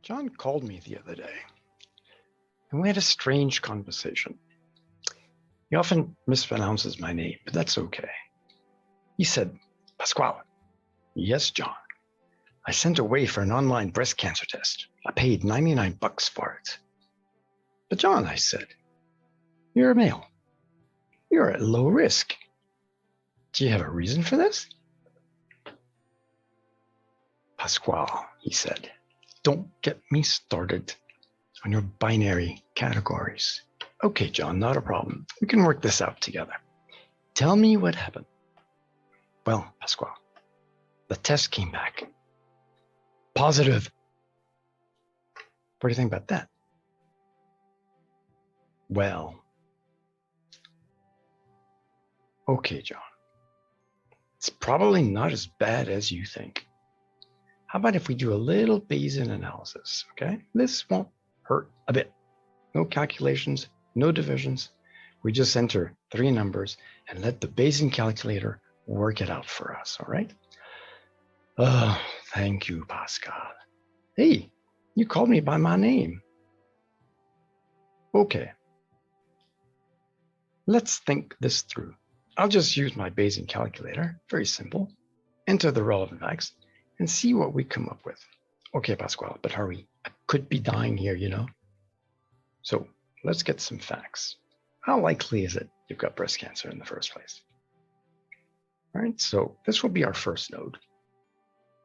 John called me the other day, and we had a strange conversation. He often mispronounces my name, but that's okay. He said, "Pasquale." "Yes, John. I sent away for an online breast cancer test. I paid $99 for it." "But John," I said, "you're a male. You're at low risk. Do you have a reason for this?" "Pasquale," he said, "don't get me started on your binary categories." "Okay, John, not a problem. We can work this out together. Tell me what happened." "Well, Pasquale, the test came back positive." "What do you think about that?" "Well, okay, John. It's probably not as bad as you think. How about if we do a little Bayesian analysis, okay? This won't hurt a bit. No calculations, no divisions. We just enter 3 numbers and let the Bayesian calculator work it out for us, all right?" "Oh, thank you, Pascal." "Hey, you called me by my name." "Okay. Let's think this through. I'll just use my Bayesian calculator, very simple, enter the relevant facts, and see what we come up with." "Okay, Pasquale, but hurry. I could be dying here, you know." "So let's get some facts. How likely is it you've got breast cancer in the first place?" All right, so this will be our first node.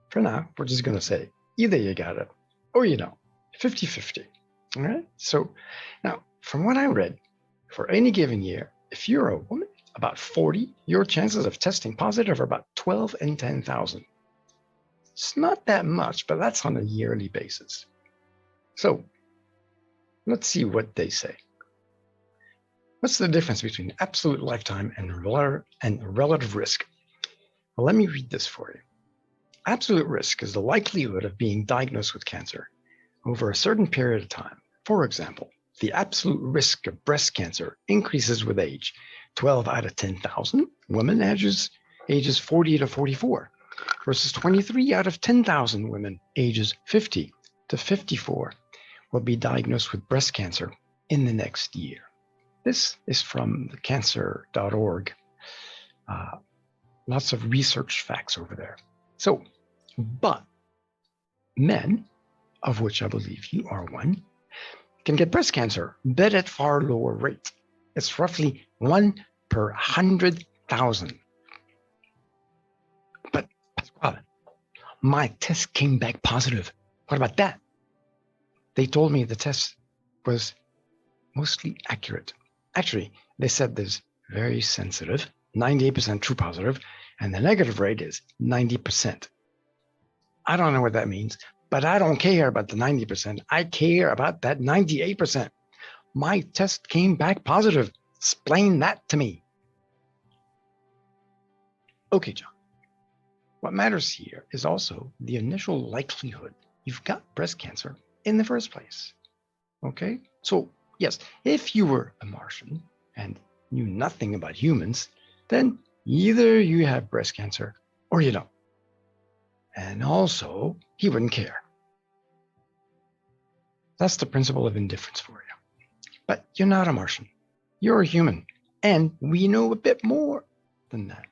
For now, we're just going to say either you got it or you don't, 50-50. All right, so now from what I read, for any given year, if you're a woman, about 40, your chances of testing positive are about 12 in 10,000. It's not that much, but that's on a yearly basis. So let's see what they say. What's the difference between absolute lifetime and relative risk? Well, let me read this for you. Absolute risk is the likelihood of being diagnosed with cancer over a certain period of time. For example, the absolute risk of breast cancer increases with age. 12 out of 10,000 women ages 40 to 44 versus 23 out of 10,000 women ages 50 to 54 will be diagnosed with breast cancer in the next year. This is from the cancer.org. Lots of research facts over there. So, but men, of which I believe you are one, can get breast cancer, but at far lower rate. It's roughly 1 per 100,000. "But Pasquale, my test came back positive. What about that?" "They told me the test was mostly accurate. Actually, they said there's very sensitive, 98% true positive, and the negative rate is 90%. I don't know what that means, but I don't care about the 90%. I care about that 98%. My test came back positive. Explain that to me." "Okay, John. What matters here is also the initial likelihood you've got breast cancer in the first place. Okay? So, yes, if you were a Martian and knew nothing about humans, then either you have breast cancer or you don't. And also, he wouldn't care. That's the principle of indifference for you. But you're not a Martian. You're a human. And we know a bit more than that.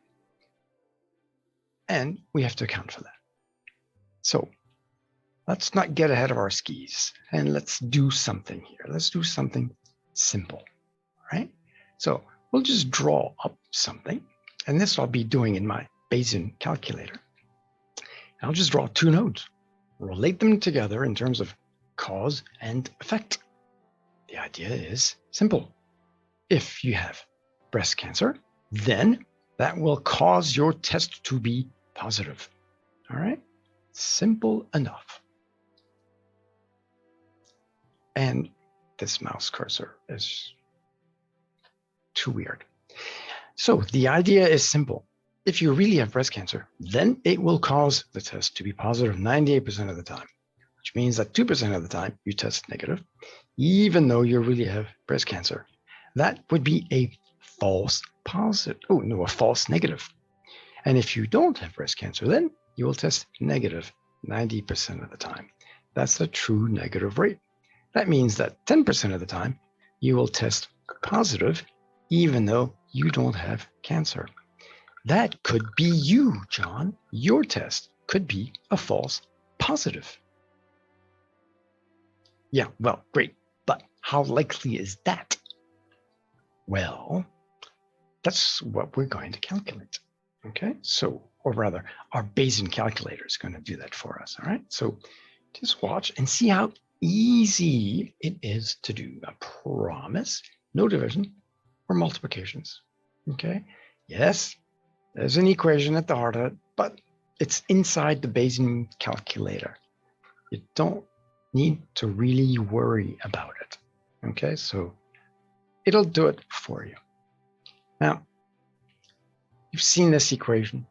And we have to account for that. So let's not get ahead of our skis and let's do something here. Let's do something simple, right? So we'll just draw up something. And this I'll be doing in my Bayesian calculator. I'll just draw 2 nodes, relate them together in terms of cause and effect. The idea is simple. If you have breast cancer, then that will cause your test to be positive. All right? Simple enough. And this mouse cursor is too weird. So the idea is simple. If you really have breast cancer, then it will cause the test to be positive 98% of the time, which means that 2% of the time you test negative, even though you really have breast cancer. That would be a false positive. Oh, no, a false negative. And if you don't have breast cancer, then you will test negative 90% of the time. That's the true negative rate. That means that 10% of the time, you will test positive, even though you don't have cancer. That could be you, John. Your test could be a false positive. Yeah, well, great. But how likely is that? Well, that's what we're going to calculate. Okay, so, or rather, our Bayesian calculator is going to do that for us. All right, so just watch and see how easy it is to do. I promise, no division or multiplications. Okay, yes, there's an equation at the heart of it, but it's inside the Bayesian calculator. You don't need to really worry about it. Okay, so it'll do it for you. Now, you've seen this equation,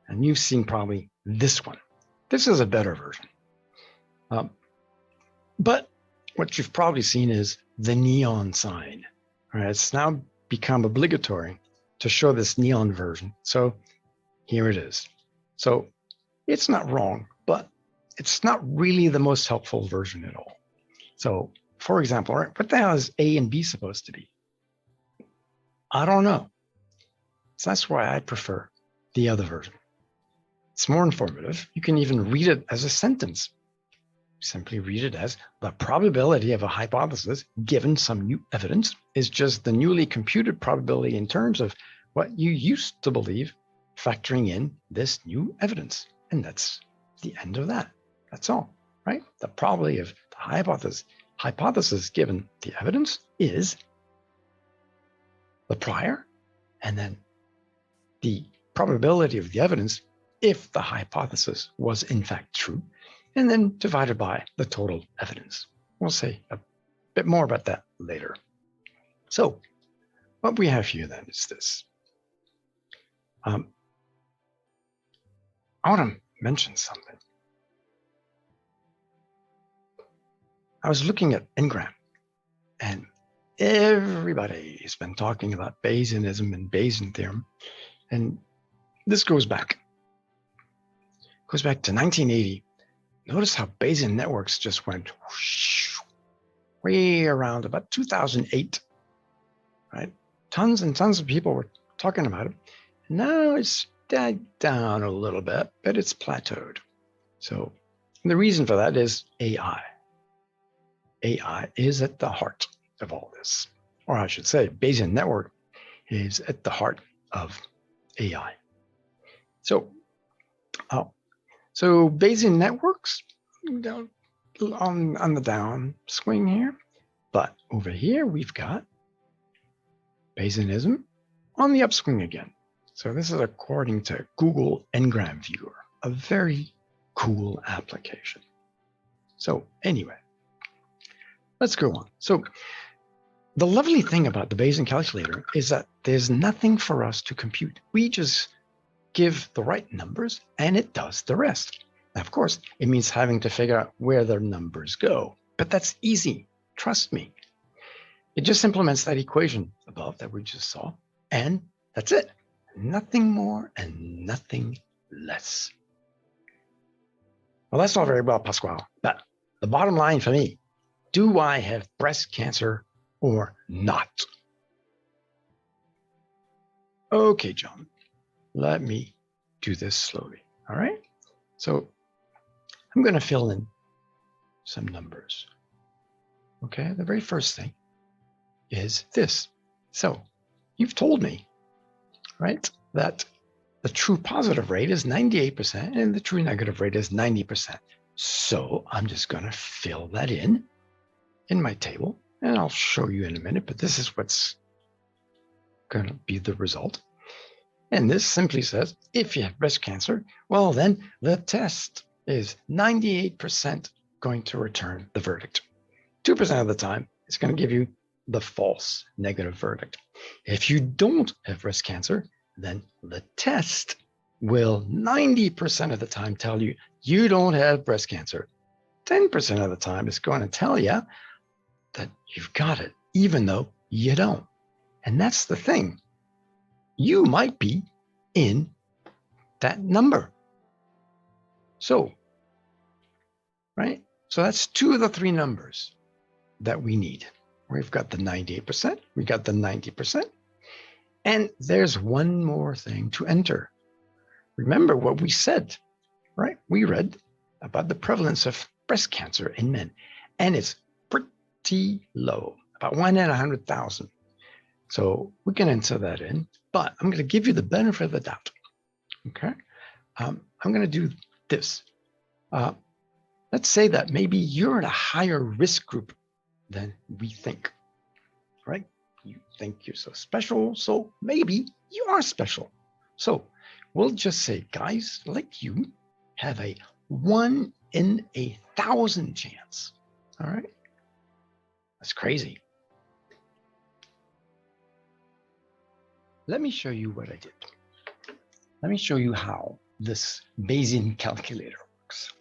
and you've seen probably this one. This is a better version. But what you've probably seen is the neon sign. All right, it's now become obligatory to show this neon version. So here it is. So it's not wrong, but it's not really the most helpful version at all. So for example, right, what the hell is A and B supposed to be? I don't know. So that's why I prefer the other version. It's more informative. You can even read it as a sentence. Simply read it as the probability of a hypothesis given some new evidence is just the newly computed probability in terms of what you used to believe, factoring in this new evidence. And that's the end of that. That's all, right? The probability of the hypothesis given the evidence is the prior, and then the probability of the evidence if the hypothesis was in fact true, and then divided by the total evidence. We'll say a bit more about that later. So what we have here then is this. I want to mention something. I was looking at Ngram, and everybody's been talking about Bayesianism and Bayesian theorem, and this goes back to 1980. Notice how Bayesian networks just went whoosh, way around about 2008, right? Tons and tons of people were talking about it. Now it's died down a little bit, but it's plateaued. So the reason for that is AI. AI is at the heart of all this. Or I should say, Bayesian network is at the heart of AI. So Bayesian networks on the down swing here, but over here we've got Bayesianism on the upswing again. So this is according to Google Ngram Viewer, a very cool application. So anyway, let's go on. So the lovely thing about the Bayesian calculator is that there's nothing for us to compute. We just give the right numbers and it does the rest. Now, of course, it means having to figure out where the numbers go, but that's easy. Trust me. It just implements that equation above that we just saw, and that's it. Nothing more and nothing less. Well, that's all very well, Pasquale, but the bottom line for me, do I have breast cancer or not? Okay, John, let me do this slowly, all right? So I'm going to fill in some numbers. Okay, the very first thing is this. So you've told me, right, that the true positive rate is 98% and the true negative rate is 90%. So I'm just going to fill that in my table, and I'll show you in a minute, but this is what's going to be the result. And this simply says, if you have breast cancer, well, then the test is 98% going to return the verdict. 2% of the time, it's going to give you the false negative verdict. If you don't have breast cancer, then the test will 90% of the time tell you you don't have breast cancer. 10% of the time, it's going to tell you that you've got it, even though you don't. And that's the thing. You might be in that number. So right? So that's 2 of the 3 numbers that we need. We've got the 98%, we got the 90%, and there's one more thing to enter. Remember what we said, right? We read about the prevalence of breast cancer in men, and it's pretty low, about 1 in 100,000. So we can enter that in, but I'm going to give you the benefit of the doubt. Okay, I'm going to do this. Let's say that maybe you're in a higher risk group than we think, right? You think you're so special, so maybe you are special. So we'll just say, guys like you have a 1 in 1,000 chance. All right, that's crazy. Let me show you what I did. Let me show you how this Bayesian calculator works.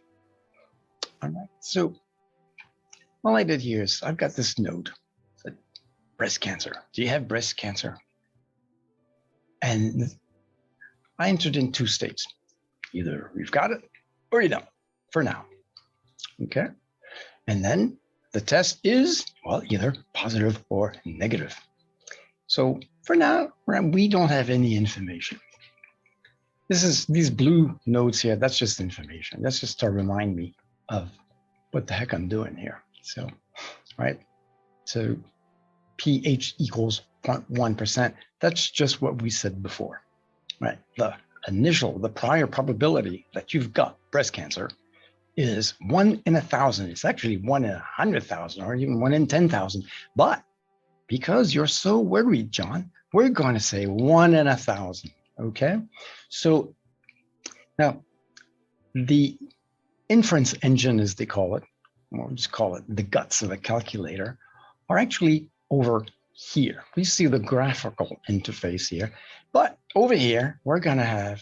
All right, so all I did here is I've got this node, breast cancer. Do you have breast cancer? And I entered in 2 states. Either you've got it or you don't, for now. Okay, and then the test is, well, either positive or negative. So for now, we don't have any information. These blue nodes here, that's just information. That's just to remind me of what the heck I'm doing here. So, right, so pH equals 0.1%. That's just what we said before, right? The prior probability that you've got breast cancer is 1 in 1,000. It's actually 1 in 100,000 or even 1 in 10,000. But because you're so worried, John, we're going to say 1 in 1,000. Okay, so now the inference engine, as they call it, or we'll just call it the guts of a calculator, are actually over here. We see the graphical interface here, but over here, we're going to have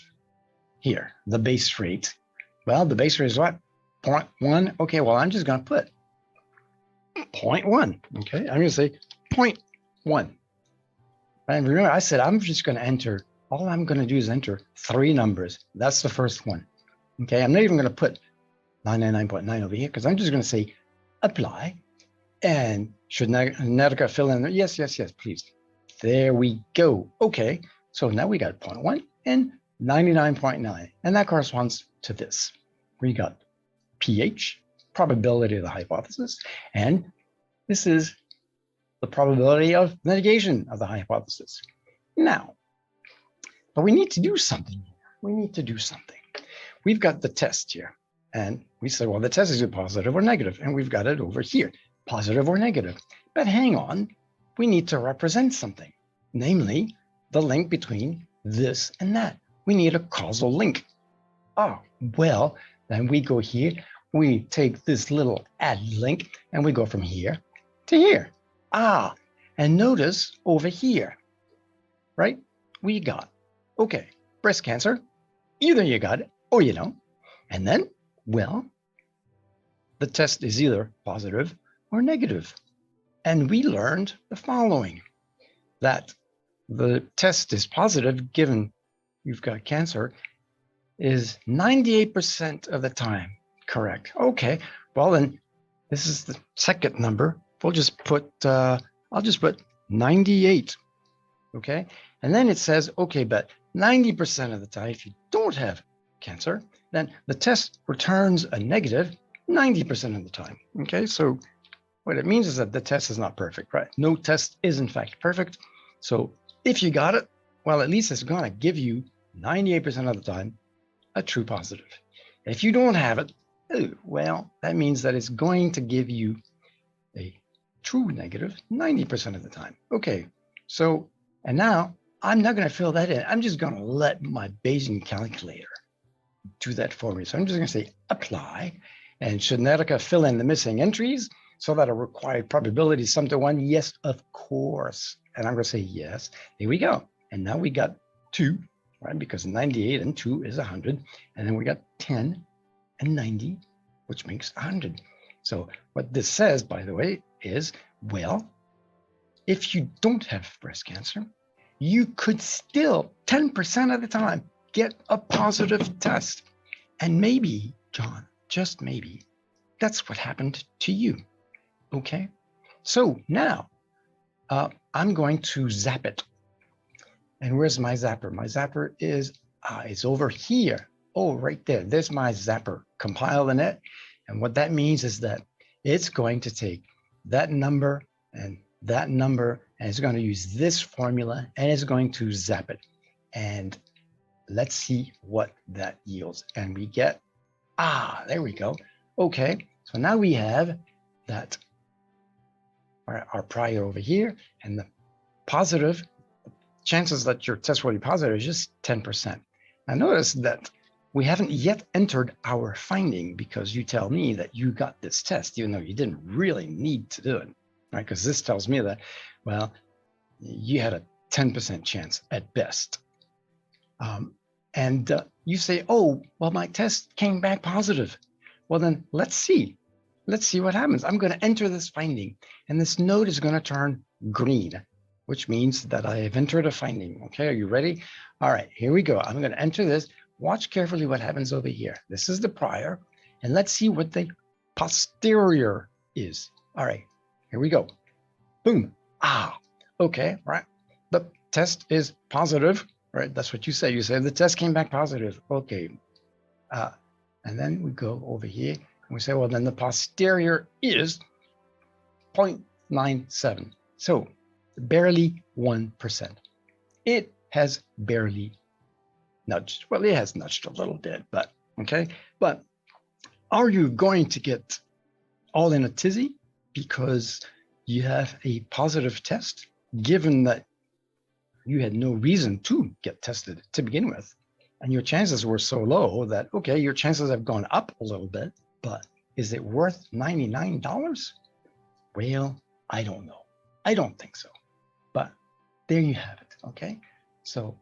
here the base rate. Well, the base rate is what? 0.1. Okay, well, I'm just going to put 0.1. Okay, I'm going to say 0.1. And remember, I said I'm just going to enter. All I'm going to do is enter 3 numbers. That's the first one. Okay, I'm not even going to put 99.9 over here because I'm just going to say apply. And should Netica fill in? Yes, yes, yes, please. There we go. Okay, so now we got 0.1 and 99.9. And that corresponds to this. We got pH, probability of the hypothesis, and this is the probability of negation of the hypothesis. Now, but we need to do something. We need to do something. We've got the test here, and we said, well, the test is either positive or negative, and we've got it over here, positive or negative. But hang on, we need to represent something, namely the link between this and that. We need a causal link. Oh, well, then we go here, we take this little add link, and we go from here to here. Ah, and notice over here, right? We got, okay, breast cancer, either you got it or you don't. And then, well, the test is either positive or negative. And we learned the following, that the test is positive given you've got cancer is 98% of the time correct. Okay, well then this is the second number. We'll just put, I'll just put 98, okay? And then it says, okay, but 90% of the time, if you don't have cancer, then the test returns a negative 90% of the time, okay? So what it means is that the test is not perfect, right? No test is in fact perfect. So if you got it, well, at least it's gonna give you 98% of the time a true positive. If you don't have it, well, that means that it's going to give you a true negative 90% of the time. Okay, so, and now I'm not going to fill that in. I'm just going to let my Bayesian calculator do that for me. So I'm just going to say apply, and should Netica fill in the missing entries so that a required probability is sum to 1? Yes, of course. And I'm going to say yes. Here we go. And now we got 2, right? Because 98 and 2 is 100. And then we got 10 and 90, which makes 100. So what this says, by the way, is, well, if you don't have breast cancer, you could still 10% of the time get a positive test. And maybe, John, just maybe, that's what happened to you. Okay, so now I'm going to zap it. And where's my zapper? My zapper is it's over here. Oh, right there. There's my zapper compiled in it. And what that means is that it's going to take that number, and it's going to use this formula, and it's going to zap it. And let's see what that yields. And we get, there we go. Okay, so now we have that, our prior over here, and the positive chances that your test will be positive is just 10%. Now notice that we haven't yet entered our finding, because you tell me that you got this test, even though you didn't really need to do it, right? Because this tells me that, well, you had a 10% chance at best. You say, oh, well, my test came back positive. Well, then let's see. Let's see what happens. I'm going to enter this finding, and this node is going to turn green, which means that I have entered a finding. Okay, are you ready? All right, here we go. I'm going to enter this. Watch carefully what happens over here. This is the prior, and let's see what the posterior is. All right, here we go. Boom. Okay, right. The test is positive, right? That's what you say. You say the test came back positive. Okay. And then we go over here and we say, well, then the posterior is 0.97. So barely 1%. It has barely nudged. Well, it has nudged a little bit, but okay. But are you going to get all in a tizzy because you have a positive test, given that you had no reason to get tested to begin with, and your chances were so low that, okay, your chances have gone up a little bit, but is it worth $99? Well, I don't know. I don't think so. But there you have it, okay? So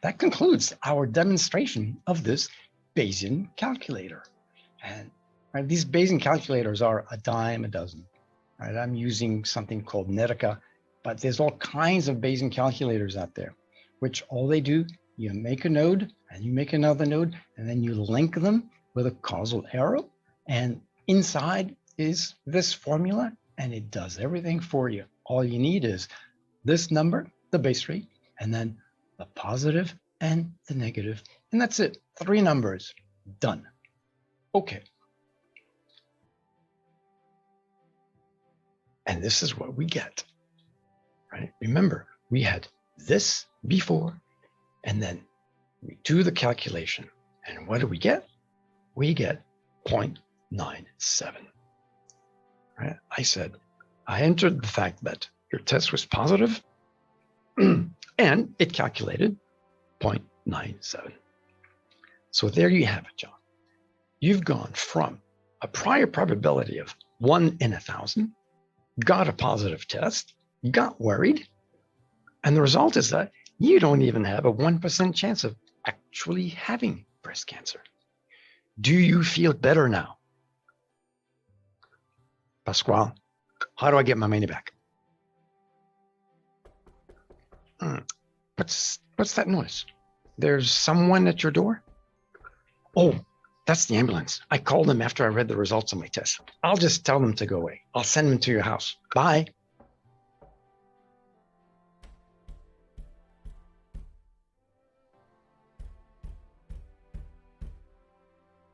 that concludes our demonstration of this Bayesian calculator. And right, these Bayesian calculators are a dime a dozen. Right? I'm using something called Netica, but there's all kinds of Bayesian calculators out there, which all they do, you make a node and you make another node, and then you link them with a causal arrow, and inside is this formula, and it does everything for you. All you need is this number, the base rate, and then the positive and the negative, and that's it. 3 numbers, done. Okay. And this is what we get, right? Remember, we had this before, and then we do the calculation. And what do we get? We get 0.97, right? I said, I entered the fact that your test was positive, and it calculated 0.97. So there you have it, John. You've gone from a prior probability of 1 in 1,000, got a positive test, got worried, and the result is that you don't even have a 1% chance of actually having breast cancer. Do you feel better now? Pasquale, how do I get my money back? What's that noise? There's someone at your door? Oh, that's the ambulance. I called them after I read the results of my test. I'll just tell them to go away. I'll send them to your house. Bye.